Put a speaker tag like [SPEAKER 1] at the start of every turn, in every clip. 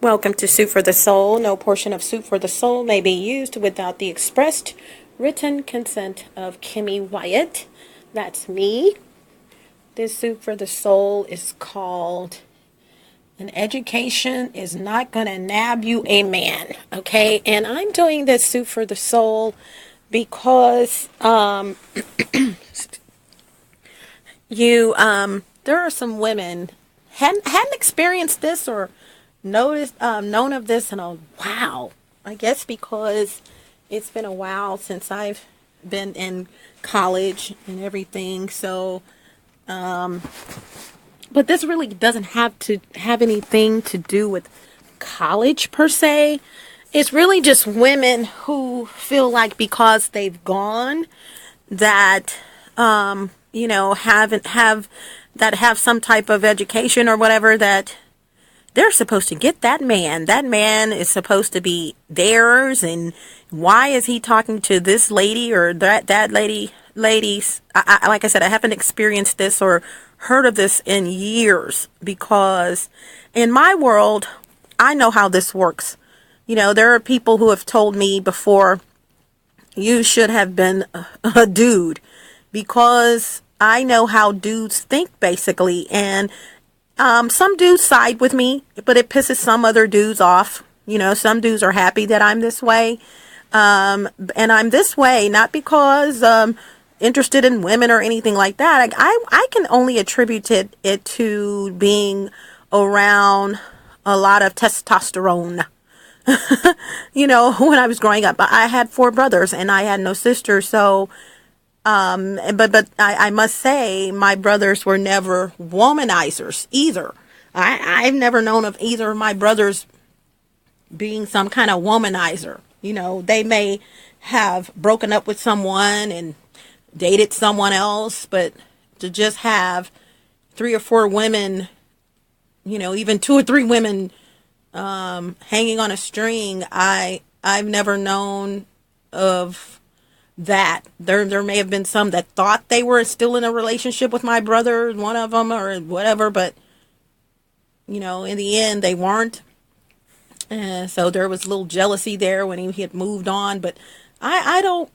[SPEAKER 1] Welcome to Soup for the Soul. No portion of Soup for the Soul may be used without the expressed written consent of KimMeWyatt. That's me. This Soup for the Soul is called An Education is Not Gonna Nab You a Man. Okay? And I'm doing this Soup for the Soul because there are some women hadn't experienced this or known of this in a while. I guess because it's been a while since I've been in college and everything. So, but this really doesn't have anything to do with college per se. It's really just women who feel like because they've gone that, have some type of education or whatever, that they're supposed to get that man. That man is supposed to be theirs. And why is he talking to this lady or that lady? Ladies, like I said, I haven't experienced this or heard of this in years, because in my world, I know how this works. There are people who have told me before, you should have been a dude, because I know how dudes think, basically. And some dudes side with me, but it pisses some other dudes off. Some dudes are happy that I'm this way. And I'm this way not because interested in women or anything like that. I can only attribute it to being around a lot of testosterone. When I was growing up, I had 4 brothers and I had no sisters. So, but I must say my brothers were never womanizers either. I've never known of either of my brothers being some kind of womanizer. They may have broken up with someone and dated someone else, but to just have 3 or 4 women, even 2 or 3 women, hanging on a string, I've never known of that. There may have been some that thought they were still in a relationship with my brother, one of them or whatever, but in the end they weren't. And so there was a little jealousy there when he had moved on. But I don't,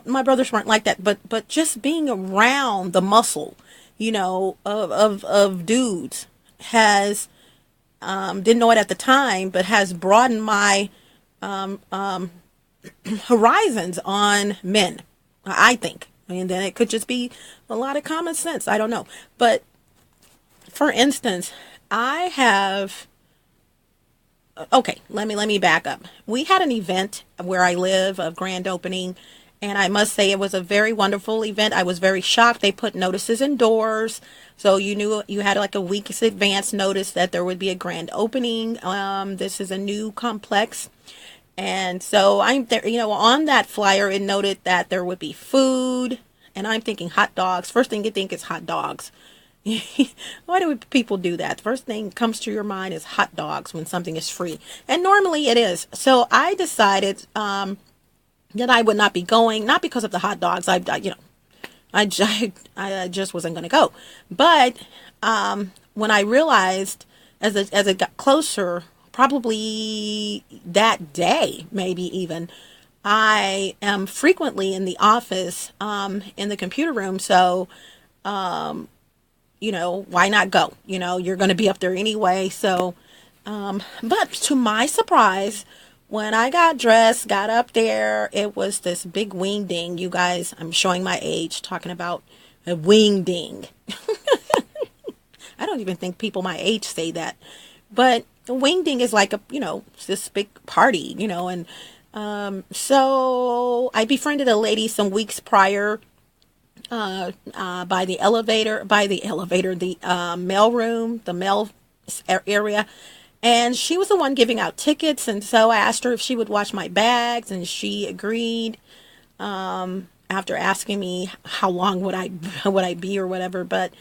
[SPEAKER 1] my brothers weren't like that. But just being around the muscle, of dudes has, didn't know it at the time, but has broadened my, horizons on men, I think. And then it could just be a lot of common sense. I don't know. But for instance, I have, okay, let me back up. We had an event where I live, a grand opening, and I must say it was a very wonderful event. I was very shocked. They put notices indoors, so you knew you had like a week's advance notice that there would be a grand opening. This is a new complex. And so I'm there, on that flyer, it noted that there would be food, and I'm thinking hot dogs. First thing you think is hot dogs. Why do people do that? The first thing comes to your mind is hot dogs when something is free. And normally it is. So I decided that I would not be going, not because of the hot dogs. I just wasn't going to go. But when I realized as it got closer, probably that day, maybe even, I am frequently in the office, in the computer room. So, why not go? You're going to be up there anyway. So, but to my surprise, when I got dressed, got up there, it was this big wing ding. You guys, I'm showing my age, talking about a wing ding. I don't even think people my age say that. But the wing ding is like this big party, and so I befriended a lady some weeks prior by the mail room, the mail area. And she was the one giving out tickets. And so I asked her if she would watch my bags, and she agreed, after asking me how long would I be or whatever. But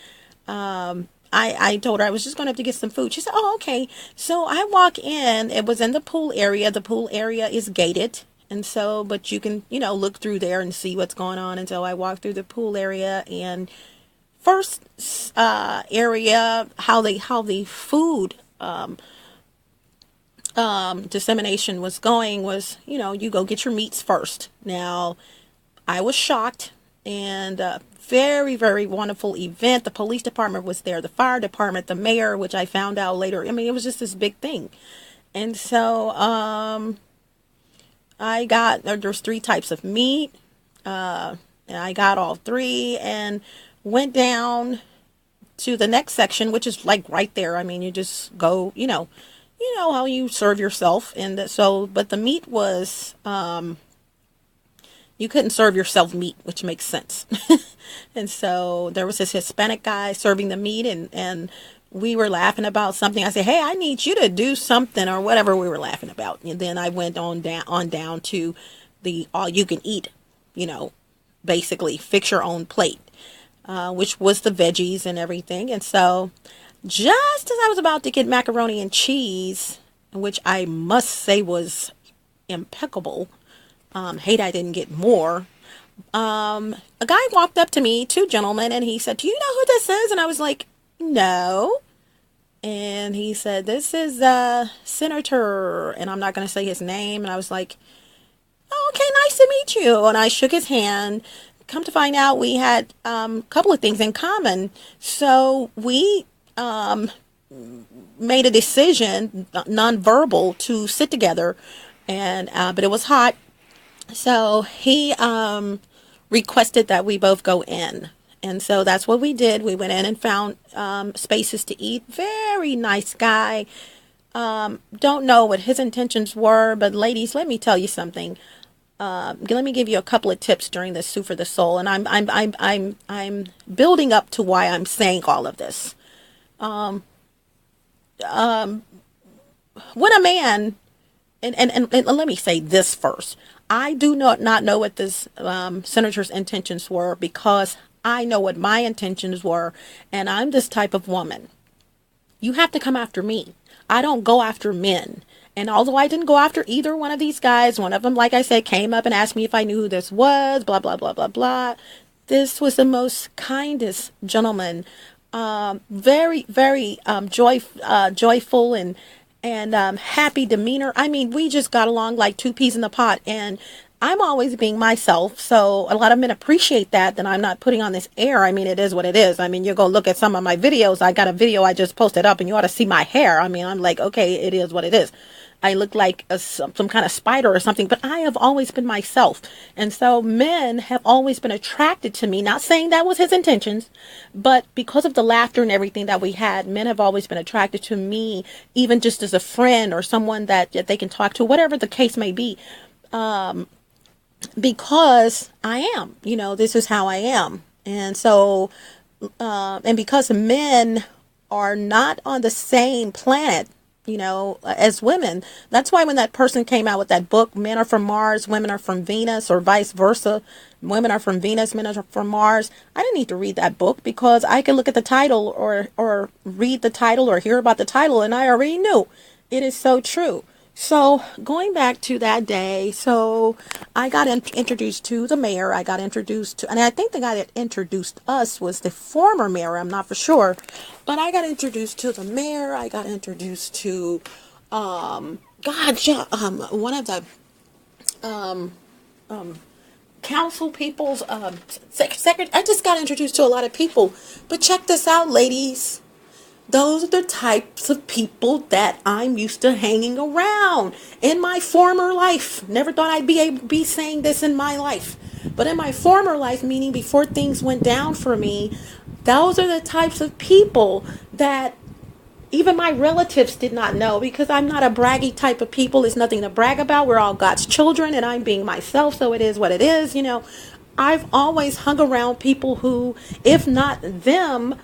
[SPEAKER 1] I told her I was just going to have to get some food. She said, oh, okay. So I walk in. It was in the pool area. The pool area is gated. And so, but you can, look through there and see what's going on. And so I walked through the pool area, and first area, how the food dissemination was going was, you go get your meats first. Now, I was shocked, and very, very wonderful event. The police department was there, the fire department, the mayor, which I found out later. I mean, it was just this big thing. And so there's 3 types of meat. And I got all 3 and went down to the next section, which is like right there. I mean, you just go, you know how you serve yourself. And so, but the meat was, you couldn't serve yourself meat, which makes sense. And so there was this Hispanic guy serving the meat, and we were laughing about something. I said, hey, I need you to do something, or whatever we were laughing about. And then I went on down to the all you can eat, basically fix your own plate, which was the veggies and everything. And so just as I was about to get macaroni and cheese, which I must say was impeccable, hate I didn't get more, a guy walked up to me, 2 gentlemen, and he said, do you know who this is? And I was like, no. And he said, this is Senator, and I'm not going to say his name. And I was like, oh, okay, nice to meet you. And I shook his hand. Come to find out, we had a couple of things in common. So we made a decision, nonverbal, to sit together, and but it was hot. So he requested that we both go in. And so that's what we did. We went in and found spaces to eat. Very nice guy. Don't know what his intentions were, but ladies, let me tell you something. Let me give you a couple of tips during this Soup for the Soul, and I'm building up to why I'm saying all of this. When a man, and let me say this first. I do not know what this senator's intentions were, because I know what my intentions were, and I'm this type of woman. You have to come after me. I don't go after men. And although I didn't go after either one of these guys, one of them, like I said, came up and asked me if I knew who this was, blah, blah, blah, blah, blah. This was the most kindest gentleman, very, very joyful and happy demeanor. I mean, we just got along like 2 peas in the pot, and I'm always being myself. So a lot of men appreciate that I'm not putting on this air. I mean, it is what it is. I mean, you go look at some of my videos. I got a video I just posted up, and you ought to see my hair. I mean, I'm like, okay, it is what it is. I look like some kind of spider or something, but I have always been myself. And so men have always been attracted to me, not saying that was his intentions, but because of the laughter and everything that we had, men have always been attracted to me, even just as a friend or someone that they can talk to, whatever the case may be. Because I am, this is how I am. And so, and because men are not on the same planet, as women, that's why when that person came out with that book, Men Are From Mars, Women Are From Venus, or vice versa, women are from Venus, men are from Mars, I didn't need to read that book, because I could look at the title or read the title or hear about the title, and I already knew. It is so true. So going back to that day, so I got introduced to the mayor. I got introduced to, and I think the guy that introduced us was the former mayor. I'm not for sure, but I got introduced to the mayor. I got introduced to, one of the, council people's, secretary. I just got introduced to a lot of people. But check this out, ladies. Those are the types of people that I'm used to hanging around in my former life. Never thought I'd be saying this in my life. But in my former life, meaning before things went down for me, those are the types of people that even my relatives did not know, because I'm not a braggy type of people. There's nothing to brag about. We're all God's children, and I'm being myself, so it is what it is. I've always hung around people who, if not them,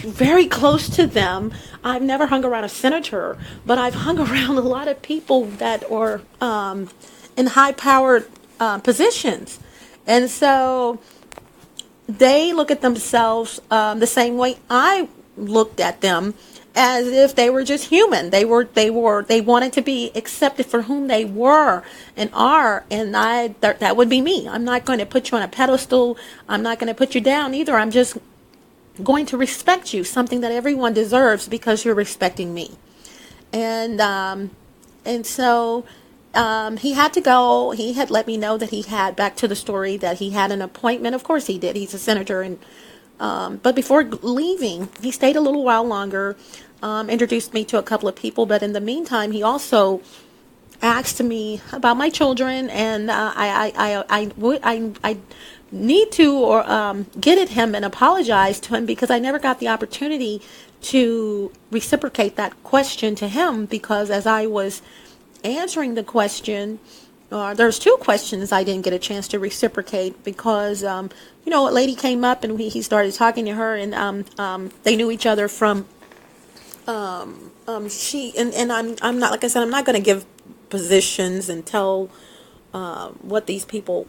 [SPEAKER 1] very close to them. I've never hung around a senator, but I've hung around a lot of people that are in high-powered positions, and so they look at themselves the same way I looked at them, as if they were just human. They wanted to be accepted for whom they were and are, and that would be me. I'm not going to put you on a pedestal. I'm not going to put you down either. I'm just going to respect you, something that everyone deserves, because you're respecting me. And so he had to go. He had let me know that he had, back to the story, that he had an appointment. Of course he did. He's a senator. And but before leaving, he stayed a little while longer, introduced me to a couple of people. But in the meantime, he also asked me about my children, and I need to get at him and apologize to him, because I never got the opportunity to reciprocate that question to him, because as I was answering the question, there's two questions I didn't get a chance to reciprocate, because a lady came up and he started talking to her, and they knew each other from she and I'm not, like I said, I'm not going to give positions and tell what these people,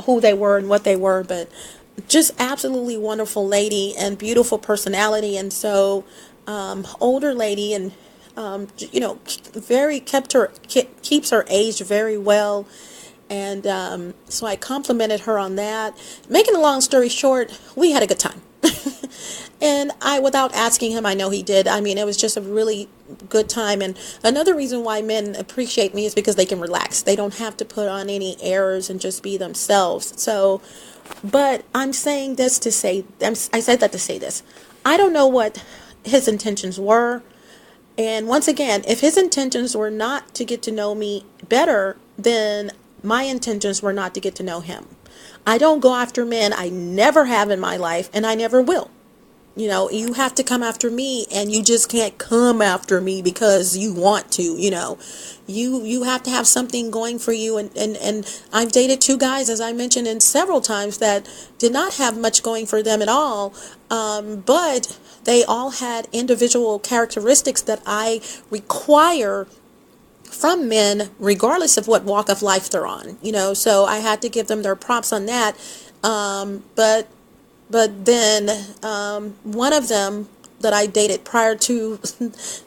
[SPEAKER 1] who they were and what they were, but just absolutely wonderful lady and beautiful personality. And so older lady, and very keeps her age very well. And so I complimented her on that. Making a long story short, we had a good time. And without asking him, I know he did. I mean, it was just a really good time. And another reason why men appreciate me is because they can relax. They don't have to put on any airs and just be themselves. So, but I'm saying this to say, I said that to say this. I don't know what his intentions were. And once again, if his intentions were not to get to know me better, then my intentions were not to get to know him. I don't go after men. I never have in my life, and I never will. You have to come after me, and you just can't come after me because you want to. You have to have something going for you. And I've dated two guys, as I mentioned, and several times, that did not have much going for them at all. But they all had individual characteristics that I require from men, regardless of what walk of life they're on. So I had to give them their props on that. But then one of them that I dated prior to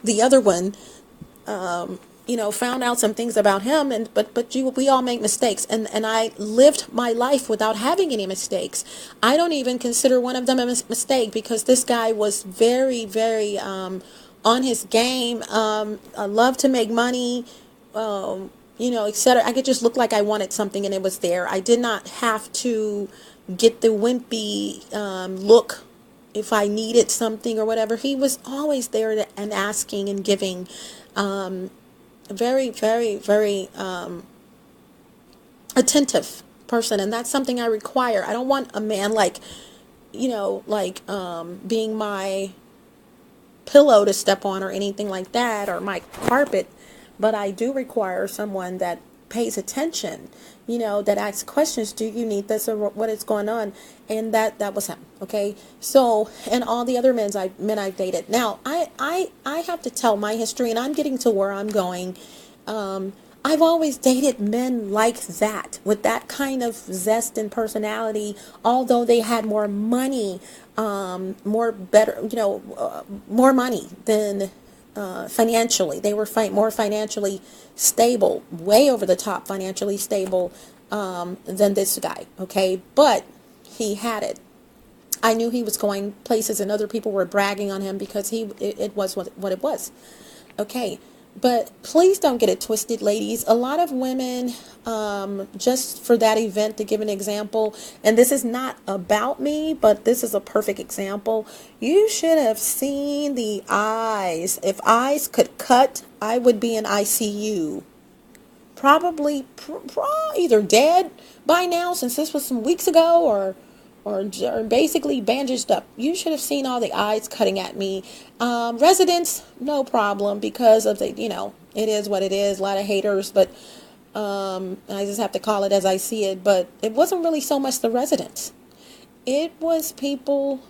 [SPEAKER 1] the other one, found out some things about him, but we all make mistakes, and I lived my life without having any mistakes. I don't even consider one of them a mistake, because this guy was very, very on his game. I love to make money, etc. I could just look like I wanted something and it was there. I did not have to get the wimpy look if I needed something or whatever. He was always there and asking and giving. Very, very, very attentive person, and that's something I require. I don't want a man like being my pillow to step on or anything like that, or my carpet, but I do require someone that pays attention, that asks questions. Do you need this, or what is going on? And that was him. Okay. So, and all the other men I've dated. Now, I have to tell my history, and I'm getting to where I'm going. I've always dated men like that, with that kind of zest and personality, although they had more money, more money than financially. They were more financially stable, way over the top financially stable than this guy. Okay, but he had it. I knew he was going places, and other people were bragging on him because it was what it was. Okay, but please don't get it twisted, ladies. A lot of women, just for that event, to give an example, and this is not about me, but this is a perfect example. You should have seen the eyes. If eyes could cut, I would be in ICU. Probably either dead by now, since this was some weeks ago, or basically bandaged up. You should have seen all the eyes cutting at me. Residents, no problem, because of it is what it is. A lot of haters, but I just have to call it as I see it. But it wasn't really so much the residents. It was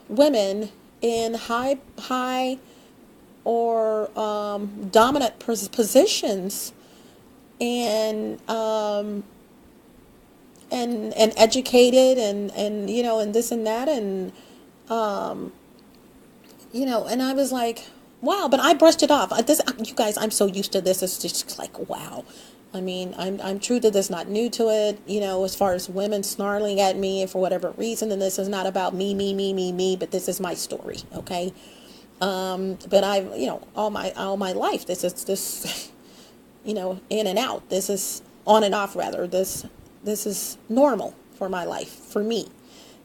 [SPEAKER 1] women in high or dominant positions, and educated, and this and that, and and I was like, wow. But I brushed it off. You guys, I'm so used to this. It's just like, wow. I mean, I'm true to this, not new to it. As far as women snarling at me for whatever reason, and this is not about me, but this is my story. Okay. But I've, all my life, this, in and out. This is on and off, rather. This is normal for my life, for me.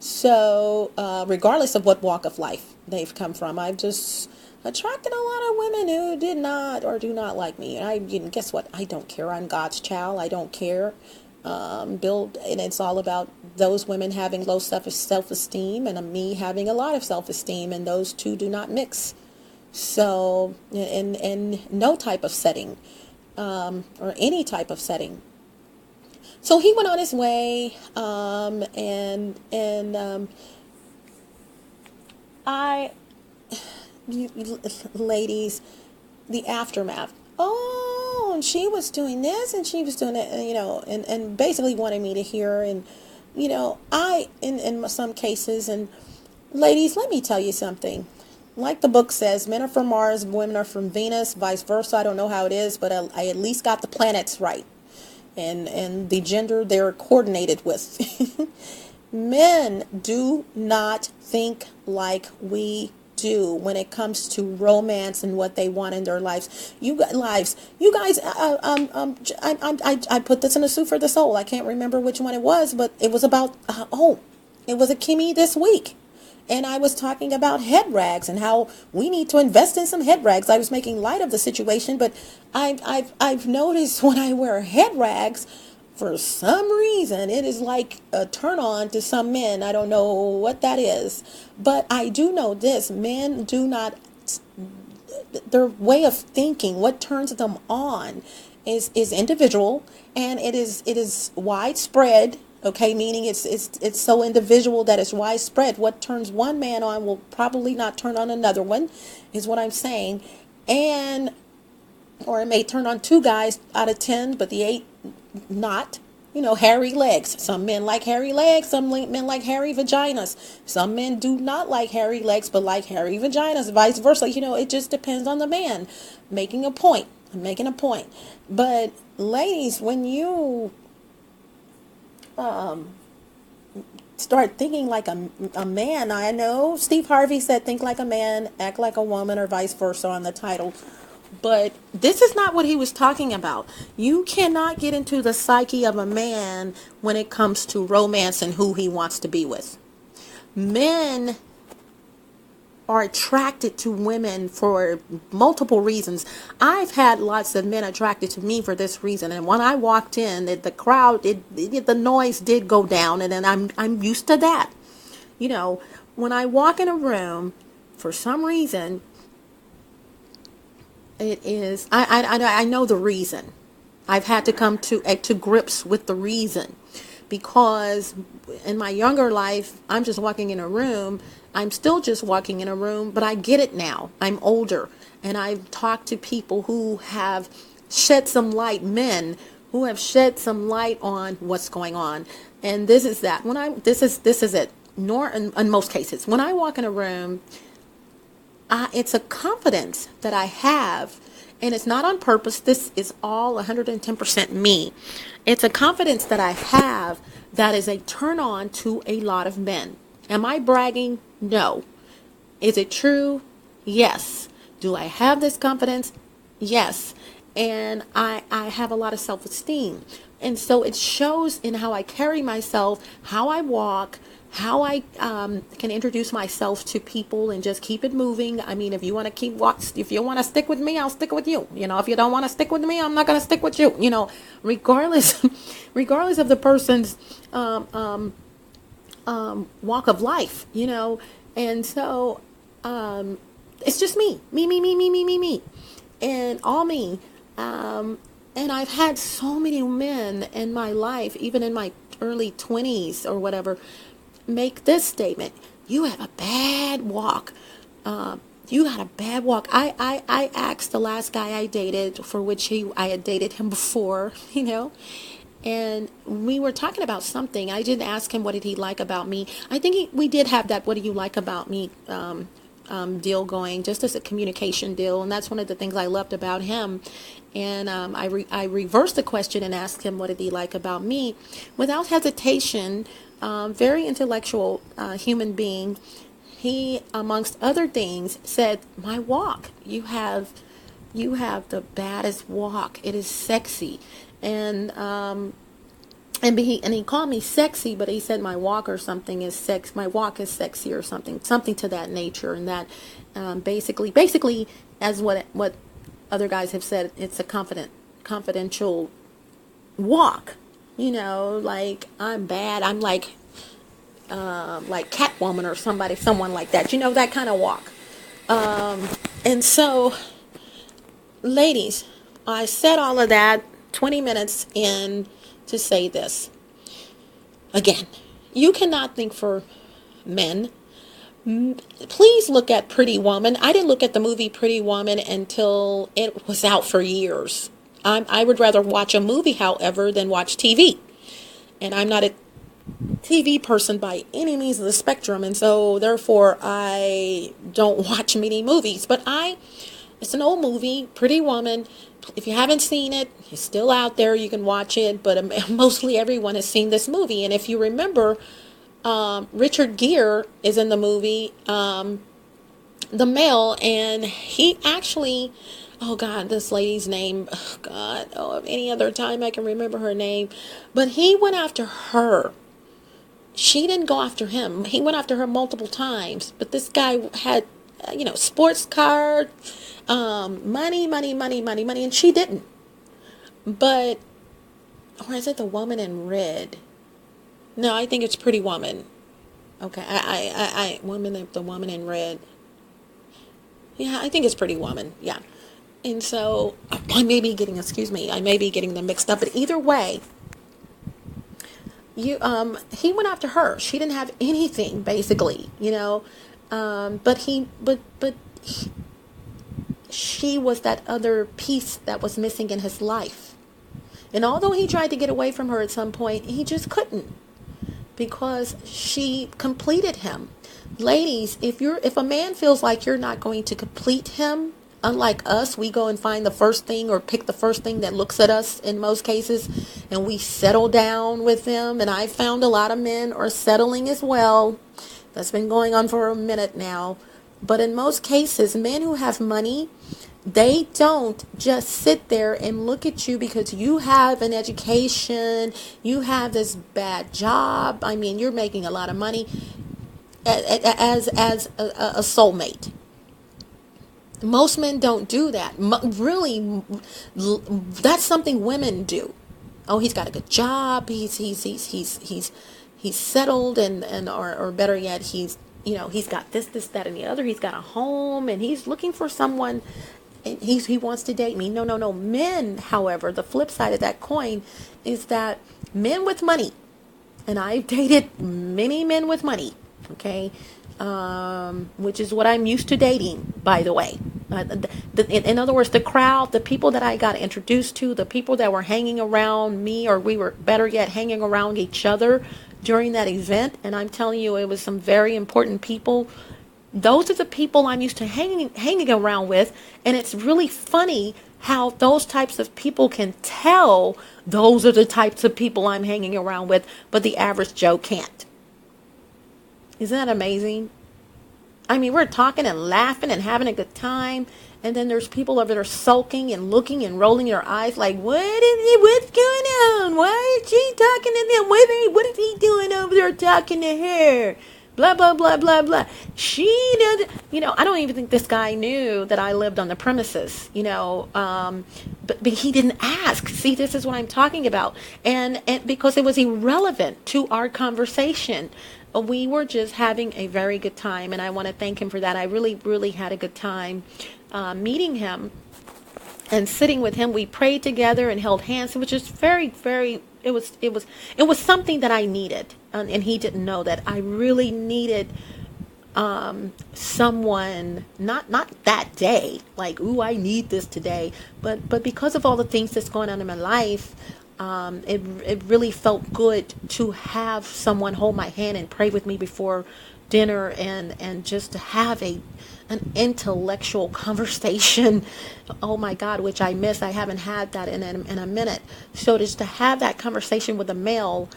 [SPEAKER 1] So, regardless of what walk of life they've come from, I've just attracted a lot of women who did not or do not like me. And guess what? I don't care. I'm God's child. I don't care. And it's all about those women having low self-esteem and me having a lot of self-esteem, and those two do not mix. So, in no type of setting, or any type of setting. So he went on his way, ladies, the aftermath. Oh, and she was doing this and she was doing it, and basically wanted me to hear. And, in some cases, and ladies, let me tell you something. Like the book says, men are from Mars, women are from Venus, vice versa. I don't know how it is, but I at least got the planets right. And the gender they're coordinated with. Men do not think like we do when it comes to romance and what they want in their lives. You guys, I put this in a suit for the soul. I can't remember which one it was, but it was about, it was a KimMe this week. And I was talking about head rags and how we need to invest in some head rags. I was making light of the situation, but I've noticed when I wear head rags, for some reason, it is like a turn on to some men. I don't know what that is, but I do know this: men do not. Their way of thinking, what turns them on, is individual, and it is widespread. Okay, meaning it's so individual that it's widespread. What turns one man on will probably not turn on another one, is what I'm saying. Or it may turn on 2 guys out of 10, but the 8 not. Hairy legs. Some men like hairy legs. Some men like hairy vaginas. Some men do not like hairy legs, but like hairy vaginas. Vice versa. It just depends on the man. I'm making a point. But ladies, when you start thinking like a man. I know Steve Harvey said think like a man, act like a woman, or vice versa on the title. But this is not what he was talking about. You cannot get into the psyche of a man when it comes to romance and who he wants to be with. Men are attracted to women for multiple reasons. I've had lots of men attracted to me for this reason. And when I walked in, the crowd, the noise did go down, and then I'm used to that. When I walk in a room, for some reason, it is I know the reason. I've had to come to grips with the reason, because in my younger life, I'm just walking in a room. I'm still just walking in a room, but I get it now. I'm older, and I've talked to people who have shed some light, men who have shed some light on what's going on. And this is that. This is it. In most cases, when I walk in a room, it's a confidence that I have, and it's not on purpose. This is all 110% me. It's a confidence that I have that is a turn on to a lot of men. Am I bragging? No. Is it true? Yes. Do I have this confidence? Yes. And I have a lot of self-esteem. And so it shows in how I carry myself, how I walk, how I can introduce myself to people and just keep it moving. I mean, if you want to stick with me, I'll stick with you. If you don't want to stick with me, I'm not going to stick with you. Regardless of the person's walk of life. And so it's just me, and all me. And I've had so many men in my life, even in my early 20s or whatever, make this statement: you have a bad walk. You got a bad walk. I asked the last guy I dated, for which I had dated him before, and we were talking about something. I didn't ask him what did he like about me. I think we did have that what do you like about me deal going, just as a communication deal, and that's one of the things I loved about him. And I reversed the question and asked him what did he like about me, without hesitation. Very intellectual human being. he, amongst other things, said, "My walk, you have the baddest walk. It is sexy." And he called me sexy, but he said my walk or something is sex. My walk is sexy or something to that nature. And that basically, as what other guys have said, it's a confidential walk. You know, like I'm bad. I'm like Catwoman or someone like that. You know, that kind of walk. And so, ladies, I said all of that 20 minutes in to say this. Again, you cannot think for men. Please look at Pretty Woman. I didn't look at the movie Pretty Woman until it was out for years. I would rather watch a movie, however, than watch TV. And I'm not a TV person by any means of the spectrum, and so therefore I don't watch many movies. But it's an old movie, Pretty Woman. If you haven't seen it, it's still out there. You can watch it, but mostly everyone has seen this movie. And if you remember, Richard Gere is in the movie, the male, and he actually, oh God, this lady's name, oh God, if any other time I can remember her name, but he went after her. She didn't go after him. He went after her multiple times, but this guy had, sports car, money, and she didn't. But, or is it the woman in red? No, I think it's Pretty Woman. Okay, the woman in red. Yeah, I think it's Pretty Woman. Yeah. And so I may be getting them mixed up, but either way, he went after her. She didn't have anything, basically, but she was that other piece that was missing in his life. And although he tried to get away from her at some point, he just couldn't, because she completed him. Ladies, if a man feels like you're not going to complete him, unlike us, we go and find the first thing or pick the first thing that looks at us in most cases, and we settle down with them. And I found a lot of men are settling as well. That's been going on for a minute now. But in most cases, men who have money, they don't just sit there and look at you because you have an education, you have this bad job. I mean, you're making a lot of money as a soulmate. Most men don't do that. Really, that's something women do. Oh, he's got a good job. He's settled, or better yet, he's got this, that, and the other. He's got a home, and he's looking for someone. And he wants to date me. No. Men, however, the flip side of that coin is that men with money, and I've dated many men with money. Okay. Which is what I'm used to dating, by the way. In other words, the crowd, the people that I got introduced to, the people that were hanging around me, or we were, better yet, hanging around each other during that event, and I'm telling you, it was some very important people. Those are the people I'm used to hanging around with, and it's really funny how those types of people can tell those are the types of people I'm hanging around with, but the average Joe can't. Isn't that amazing? I mean, we're talking and laughing and having a good time, and then there's people over there sulking and looking and rolling their eyes like, what's going on? Why is she talking to them? What is he doing over there talking to her? Blah, blah, blah, blah, blah. She doesn't, I don't even think this guy knew that I lived on the premises, but he didn't ask. See, this is what I'm talking about. And because it was irrelevant to our conversation. We were just having a very good time, and I want to thank him for that. I really, really had a good time meeting him and sitting with him. We prayed together and held hands, which is very, very. It was something that I needed, and he didn't know that I really needed someone. Not that day, like, ooh, I need this today, but because of all the things that's going on in my life. It really felt good to have someone hold my hand and pray with me before dinner, and just to have an intellectual conversation. Oh my God, which I miss. I haven't had that in a minute. So just to have that conversation with a male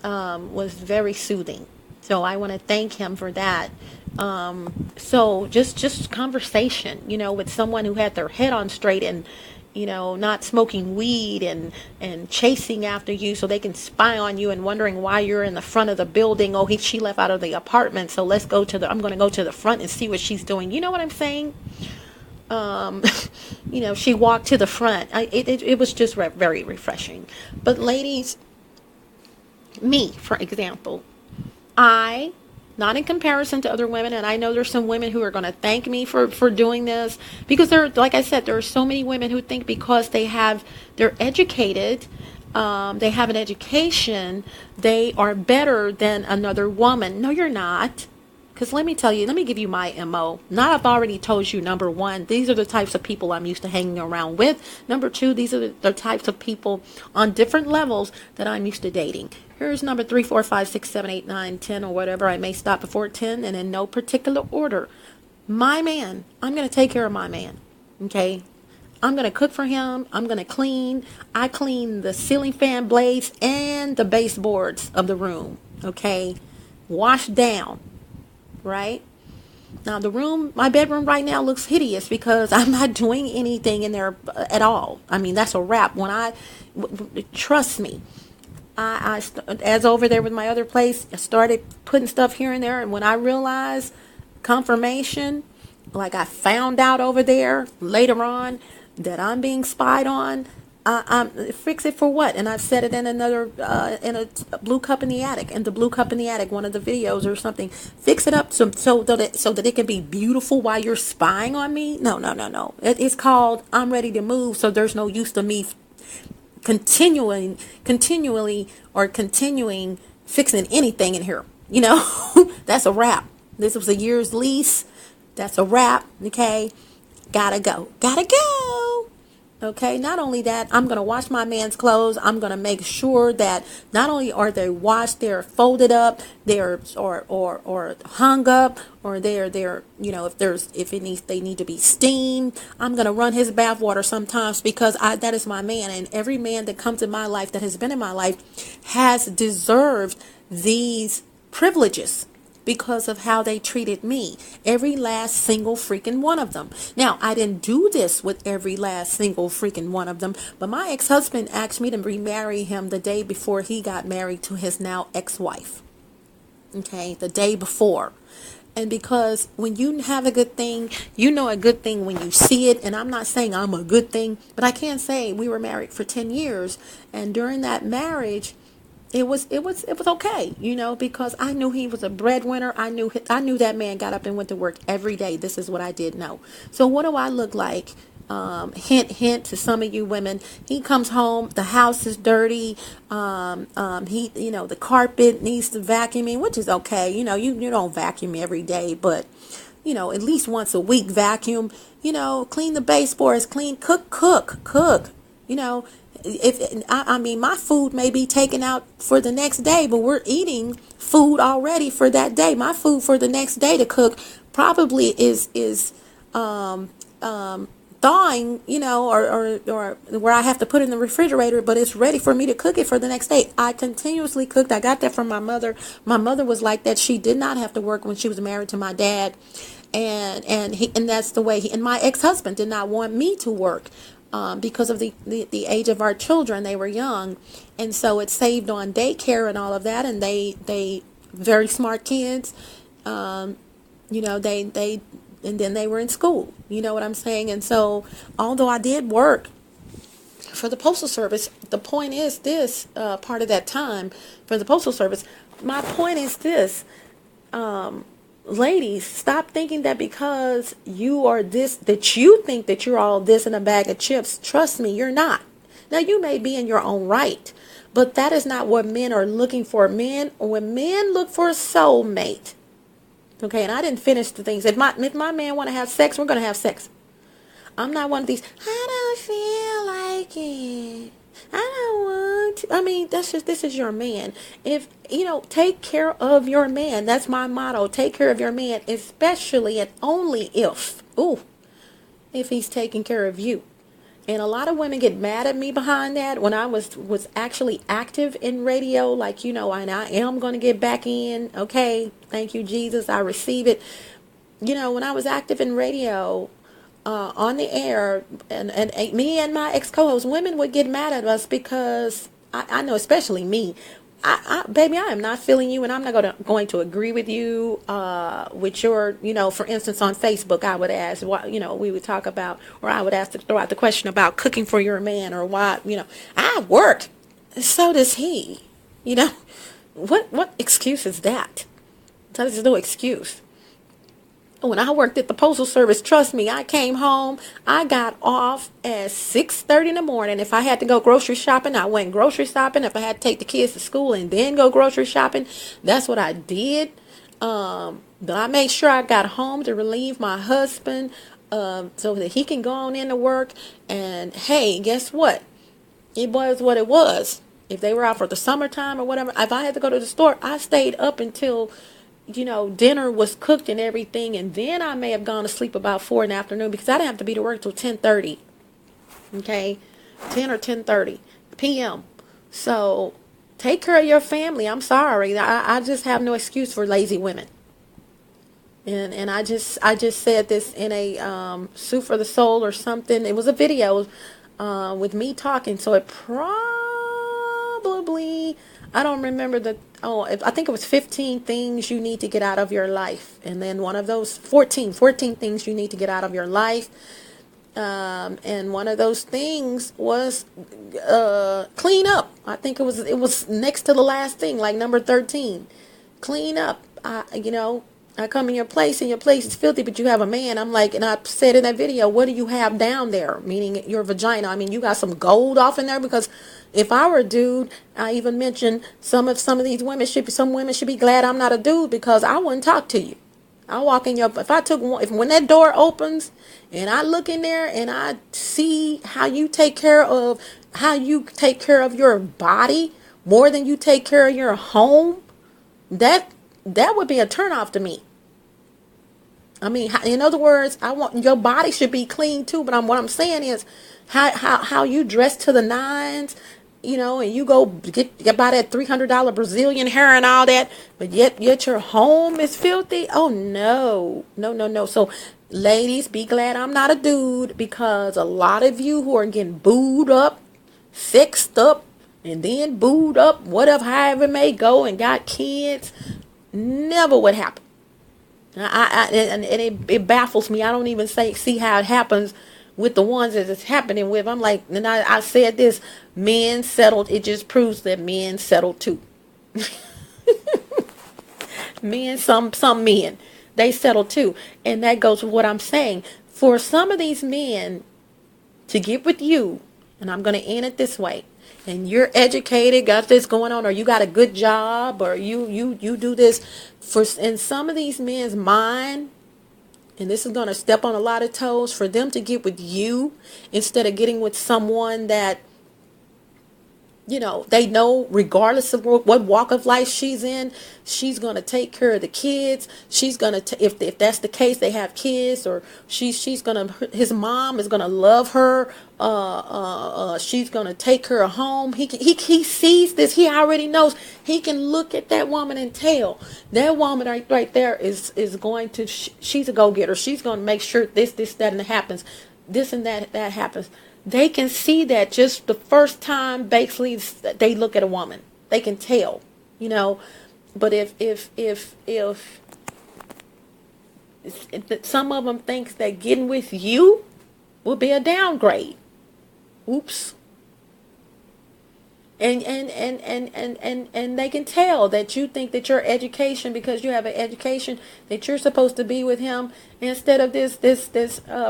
[SPEAKER 1] was very soothing. So I want to thank him for that. So just conversation, with someone who had their head on straight and not smoking weed and chasing after you so they can spy on you and wondering why you're in the front of the building. Oh, she left out of the apartment, so I'm going to go to the front and see what she's doing. You know what I'm saying? She walked to the front. It was just very refreshing. But ladies, me, for example, not in comparison to other women, and I know there's some women who are going to thank me for doing this, because like I said, there are so many women who think because they're educated, they have an education, they are better than another woman. No, you're not. Because let me give you my MO. I've already told you, number one, these are the types of people I'm used to hanging around with. Number two, these are the types of people on different levels that I'm used to dating. Here's number 3, 4, 5, 6, 7, 8, 9, 10, or whatever. I may stop before 10, and in no particular order. My man, I'm going to take care of my man. Okay? I'm going to cook for him. I'm going to clean. I clean the ceiling fan blades and the baseboards of the room. Okay? Wash down. Right? Now my bedroom right now looks hideous because I'm not doing anything in there at all. I mean, that's a wrap. Trust me, as over there with my other place, I started putting stuff here and there. And when I realized confirmation, like I found out over there later on that I'm being spied on, fix it for what? And I've said it in in a blue cup in the attic, one of the videos or something. Fix it up so that it can be beautiful while you're spying on me. No. It's called I'm ready to move. So there's no use to me continuing fixing anything in here. That's a wrap. This was a year's lease. That's a wrap. Okay. Gotta go. Okay, not only that, I'm going to wash my man's clothes. I'm going to make sure that not only are they washed, they're folded up, they're or hung up, or they're they need to be steamed. I'm going to run his bath water sometimes because that is my man, and every man that comes in my life, that has been in my life, has deserved these privileges because of how they treated me. Every last single freaking one of them. Now, I didn't do this with every last single freaking one of them, but my ex-husband asked me to remarry him the day before he got married to his now ex-wife. Okay, the day before. And because when you have a good thing, you know a good thing when you see it. And I'm not saying I'm a good thing, but I can say we were married for 10 years. And during that marriage, it was okay, because I knew he was a breadwinner. I knew that man got up and went to work every day. This is what I did know. So what do I look like? Hint to some of you women. He comes home, the house is dirty. The carpet needs to vacuuming, which is okay. You don't vacuum every day, but at least once a week vacuum. Clean the baseboards, cook. My food may be taken out for the next day, but we're eating food already for that day. My food for the next day to cook probably is thawing, or where I have to put it in the refrigerator, but it's ready for me to cook it for the next day. I continuously cooked. I got that from my mother. My mother was like that. She did not have to work when she was married to my dad, and that's the way. And my ex-husband did not want me to work. Because of the age of our children, they were young, and so it saved on daycare and all of that. And they very smart kids, they and then they were in school. You know what I'm saying? And so, although I did work for the Postal Service, the point is this: part of that time for the Postal Service, my point is this. Ladies, stop thinking that because you are this, that you think that you're all this in a bag of chips. Trust me, you're not. Now, you may be in your own right, but that is not what men are looking for. When men look for a soulmate, okay, and I didn't finish the things. If my man want to have sex, we're going to have sex. I'm not one of these, I don't feel like it. I don't want to. I mean, this is your man. If, take care of your man. That's my motto. Take care of your man, especially and only if he's taking care of you. And a lot of women get mad at me behind that when I was actually active in radio, like, and I am going to get back in. Okay, thank you, Jesus. I receive it. When I was active in radio, on the air, and me and my ex-co-host, women would get mad at us because I know, especially me. Baby, I am not feeling you, and I'm not going to agree with you with your, for instance, on Facebook, I would ask, we would talk about, or I would ask to throw out the question about cooking for your man, or why, I work, so does he, what excuse is that? There's no excuse. When I worked at the Postal Service, trust me, I came home, I got off at 6:30 in the morning. If I had to go grocery shopping, I went grocery shopping. If I had to take the kids to school and then go grocery shopping, that's what I did. But I made sure I got home to relieve my husband so that he can go on into work. And hey, guess what? It was what it was. If they were out for the summertime or whatever, if I had to go to the store, I stayed up until dinner was cooked and everything, and then I may have gone to sleep about 4 in the afternoon because I didn't have to be to work till 10:30. Okay, 10 or 10:30 p.m. So take care of your family. I'm sorry, I just have no excuse for lazy women. And I just said this in a Soup for the Soul or something. It was a video with me talking, so it probably, I don't remember I think it was 15 things you need to get out of your life. And then one of those 14 things you need to get out of your life. And one of those things was clean up. I think it was next to the last thing, like number 13. Clean up. I come in your place and your place is filthy, but you have a man. I'm like, and I said in that video, what do you have down there? Meaning your vagina. I mean, you got some gold off in there, because if I were a dude, I even mentioned some of these women some women should be glad I'm not a dude, because I wouldn't talk to you. I walk in when that door opens and I look in there and I see how you take care of your body more than you take care of your home, that would be a turnoff to me. I mean, in other words, I want your body should be clean too. But what I'm saying is, how you dress to the nines, and you go get buy that $300 Brazilian hair and all that, but yet your home is filthy. Oh no. So, ladies, be glad I'm not a dude, because a lot of you who are getting booed up, fixed up, and then booed up, whatever, however it may go, and got kids, never would happen. It baffles me. I don't even see how it happens with the ones that it's happening with. I'm like, and I said this, men settled. It just proves that men settle too. Men, some men, they settle too. And that goes with what I'm saying. For some of these men to get with you, and I'm going to end it this way, and you're educated, got this going on, or you got a good job, or you do this, in some of these men's mind, and this is going to step on a lot of toes, for them to get with you instead of getting with someone that, they know, regardless of what walk of life she's in, she's going to take care of the kids. She's going to, if that's the case, they have kids, or she's going to, his mom is going to love her. She's going to take her home. He sees this. He already knows. He can look at that woman and tell that woman right there is going to, she's a go-getter. She's going to make sure this, that, and that happens. This and that happens. They can see that just the first time, basically, they look at a woman. They can tell, But if some of them thinks that getting with you will be a downgrade. Oops. And they can tell that you think that your education, because you have an education, that you're supposed to be with him instead of this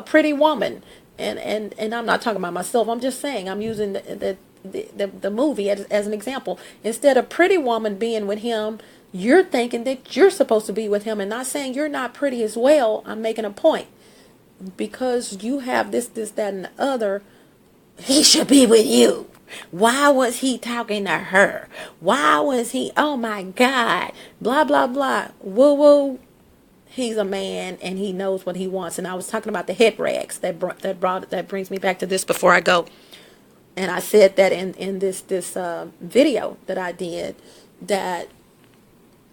[SPEAKER 1] pretty woman. And I'm not talking about myself. I'm just saying, I'm using the movie as an example. Instead of pretty woman being with him, you're thinking that you're supposed to be with him, and not saying you're not pretty as well. I'm making a point, because you have this, that, and the other. He should be with you. Why was he talking to her? Why was he? Oh my God! Blah blah blah. Woo woo. he's a man and he knows what he wants. And I was talking about the head rags that brings me back to this before I go. And I said that in this video that I did, that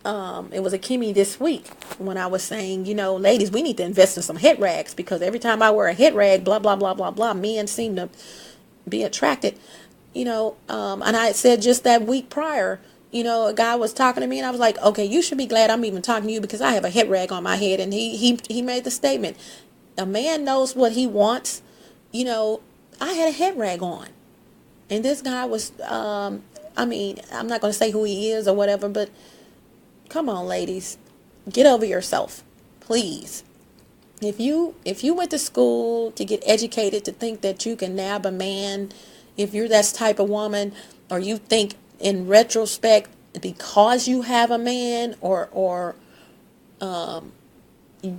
[SPEAKER 1] it was a KimMe this week when I was saying, ladies, we need to invest in some head rags, because every time I wear a head rag, blah, blah, blah, blah, blah, men seem to be attracted, and I said just that week prior, a guy was talking to me and I was like, okay, you should be glad I'm even talking to you, because I have a head rag on my head. And he made the statement, a man knows what he wants. I had a head rag on. And this guy was, I'm not going to say who he is or whatever, but come on, ladies, get over yourself, please. If you went to school to get educated to think that you can nab a man, if you're that type of woman, or you think in retrospect because you have a man, or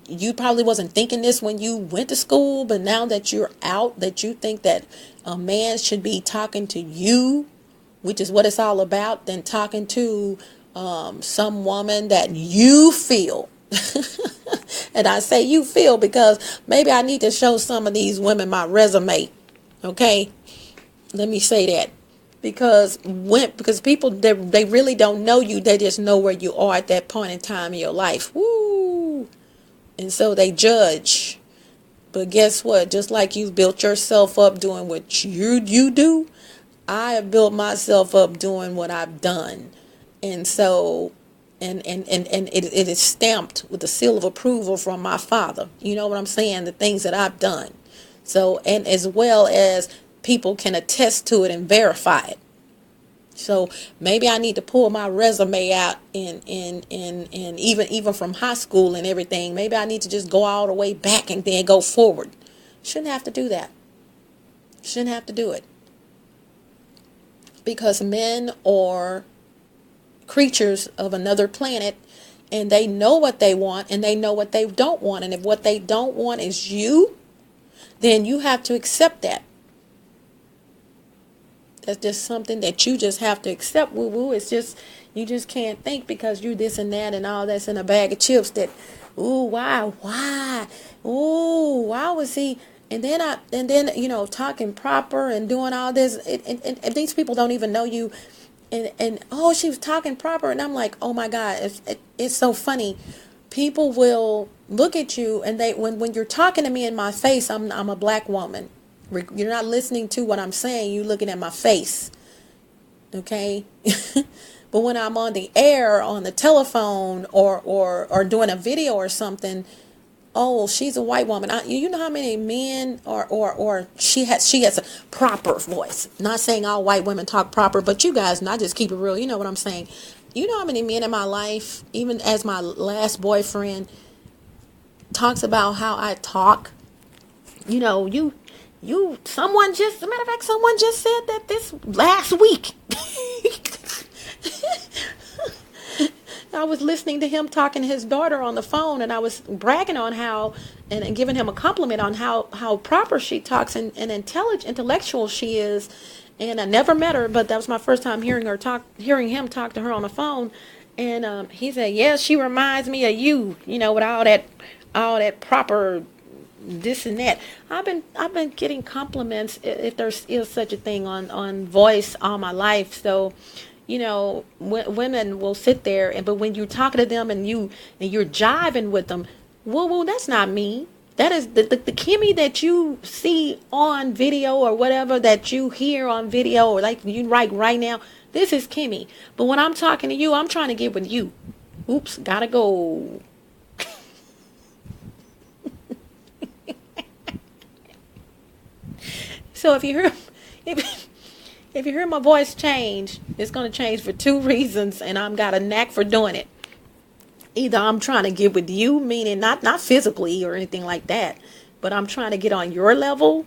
[SPEAKER 1] you probably wasn't thinking this when you went to school, but now that you're out, that you think that a man should be talking to you, which is what it's all about, than talking to some woman that you feel. And I say you feel because maybe I need to show some of these women my resume. Okay, let me say that, because people, they really don't know you, they just know where you are at that point in time in your life. Woo! And so they judge. But guess what? Just like you've built yourself up doing what you do, I have built myself up doing what I've done. And so, and it is stamped with the seal of approval from my Father. You know what I'm saying? The things that I've done. So, and as well as people can attest to it and verify it. So maybe I need to pull my resume out in even from high school and everything. Maybe I need to just go all the way back and then go forward. Shouldn't have to do that. Shouldn't have to do it. Because men are creatures of another planet, and they know what they want and they know what they don't want. And if what they don't want is you, then you have to accept that. That's just something that you just have to accept. Woo-woo. It's just, you just can't think because you this and that and all that's in a bag of chips that, ooh, why, ooh, why was he, and then talking proper and doing all this, and these people don't even know you, and oh, she was talking proper, and I'm like, oh my God, it's so funny. People will look at you, and when you're talking to me in my face, I'm a black woman. You're not listening to what I'm saying. You're looking at my face. Okay? But when I'm on the air, on the telephone, or doing a video or something, oh, she's a white woman. You know how many men or she has a proper voice. Not saying all white women talk proper, but you guys, and I just keep it real. You know what I'm saying? You know how many men in my life, even as my last boyfriend, talks about how I talk? Someone just, as a matter of fact, someone just said that this last week. I was listening to him talking to his daughter on the phone, and I was bragging on how, and giving him a compliment on how proper she talks and intellectual she is. And I never met her, but that was my first time hearing him talk to her on the phone. And he said, "Yeah, she reminds me of you, with all that proper this and that." I've been getting compliments, if there is such a thing, on voice all my life. So, women will sit there, but when you're talking to them and you're jiving with them, whoa, that's not me. That is the KimMe that you see on video, or whatever that you hear on video, or like you write right now. This is KimMe. But when I'm talking to you, I'm trying to get with you. Oops, gotta go. So if you hear my voice change, it's going to change for two reasons, and I've got a knack for doing it. Either I'm trying to get with you, meaning not physically or anything like that, but I'm trying to get on your level,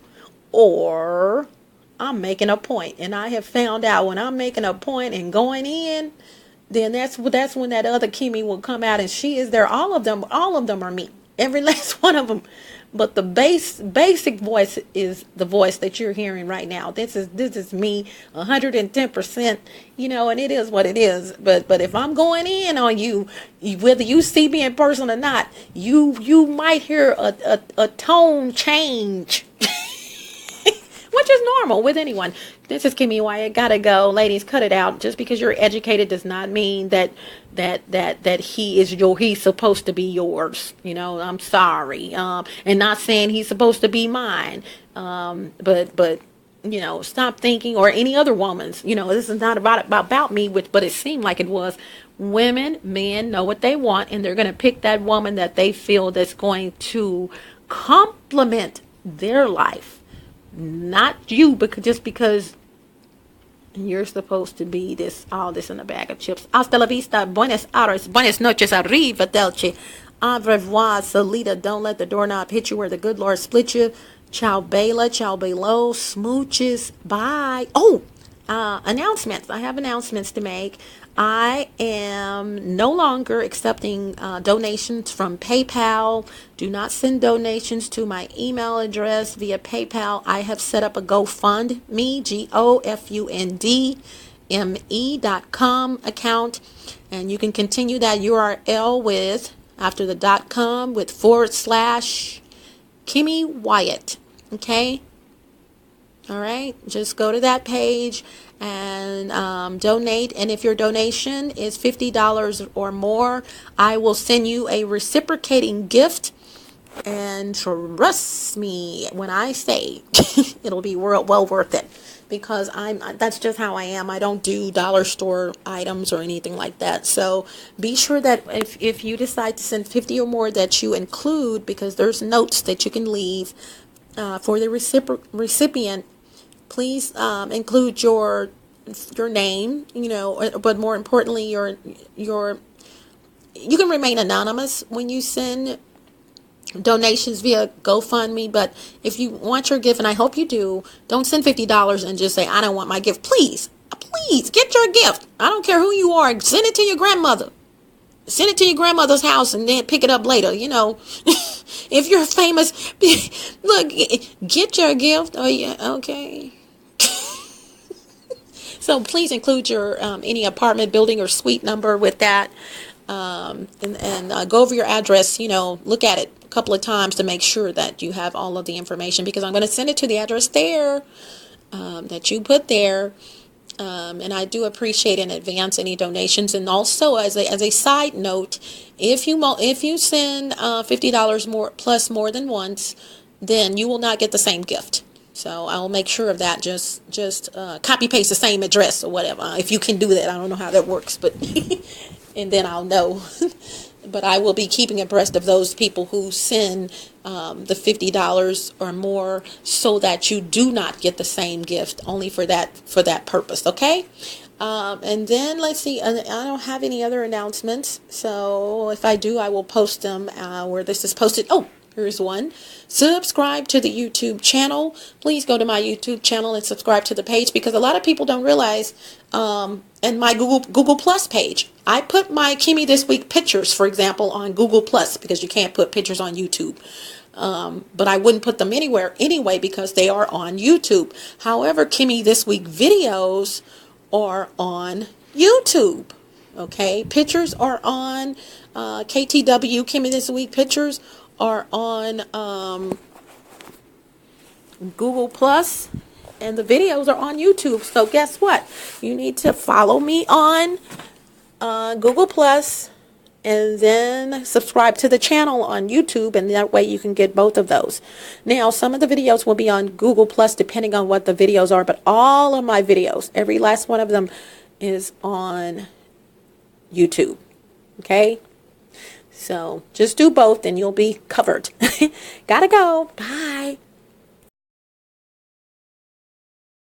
[SPEAKER 1] or I'm making a point. And I have found out when I'm making a point and going in, then that's when that other KimMe will come out, and she is there. All of them are me. Every last one of them. but the basic voice is the voice that you're hearing right now. This is me 110%, and it is what it is. But if I'm going in on you, whether you see me in person or not, you might hear a tone change. Which is normal with anyone. This is Kimmy Wyatt. Gotta go. Ladies, cut it out. Just because you're educated does not mean that he's supposed to be yours. I'm sorry. And not saying he's supposed to be mine. But stop thinking, or any other woman's. This is not about me, but it seemed like it was. Men know what they want, and they're gonna pick that woman that they feel that's going to complement their life. Not you, because you're supposed to be all this in a bag of chips. Hasta la vista, buenas horas, buenas noches, arrivederci, au revoir, salida. Don't let the doorknob hit you where the good Lord split you. Ciao bella, ciao bello, smooches, bye. Oh, announcements. I have announcements to make. I am no longer accepting donations from PayPal. Do not send donations to my email address via PayPal. I have set up a GoFundMe, GoFundMe.com account, and you can continue that URL with, after the .com, with /KimMeWyatt. Okay? All right, just go to that page and donate. And if your donation is $50 or more, I will send you a reciprocating gift. And trust me when I say it'll be well worth it, because that's just how I am. I don't do dollar store items or anything like that. So be sure that if you decide to send 50 or more, that you include, because there's notes that you can leave for the recipient. Please include your name, but more importantly, you can remain anonymous when you send donations via GoFundMe. But if you want your gift, and I hope you do, don't send $50 and just say, I don't want my gift. Please get your gift. I don't care who you are. Send it to your grandmother. Send it to your grandmother's house and then pick it up later. If you're famous, look, get your gift. Oh yeah, okay. So please include your any apartment building or suite number with that, and go over your address. Look at it a couple of times to make sure that you have all of the information, because I'm going to send it to the address there that you put there. And I do appreciate in advance any donations. And also, as a side note, if you send $50 more than once, then you will not get the same gift. So I'll make sure of that. Just copy paste the same address or whatever, if you can do that. I don't know how that works, but and then I'll know. But I will be keeping abreast of those people who send the $50 or more, so that you do not get the same gift, only for that purpose. Okay. And then let's see. I don't have any other announcements. So if I do, I will post them where this is posted. Oh, here's one. Subscribe to the YouTube channel. Please go to my YouTube channel and subscribe to the page, because a lot of people don't realize, in my Google Plus page, I put my Kimmy This Week pictures, for example, on Google Plus, because you can't put pictures on YouTube. But I wouldn't put them anywhere anyway, because they are on YouTube. However, Kimmy This Week videos are on YouTube. Okay, pictures are on KTW. Kimmy This Week pictures are on Google Plus, and the videos are on YouTube. So guess what? You need to follow me on Google Plus, and then subscribe to the channel on YouTube, and that way you can get both of those. Now, some of the videos will be on Google Plus depending on what the videos are, but all of my videos, every last one of them, is on YouTube. Okay? So just do both and you'll be covered. Gotta go. Bye.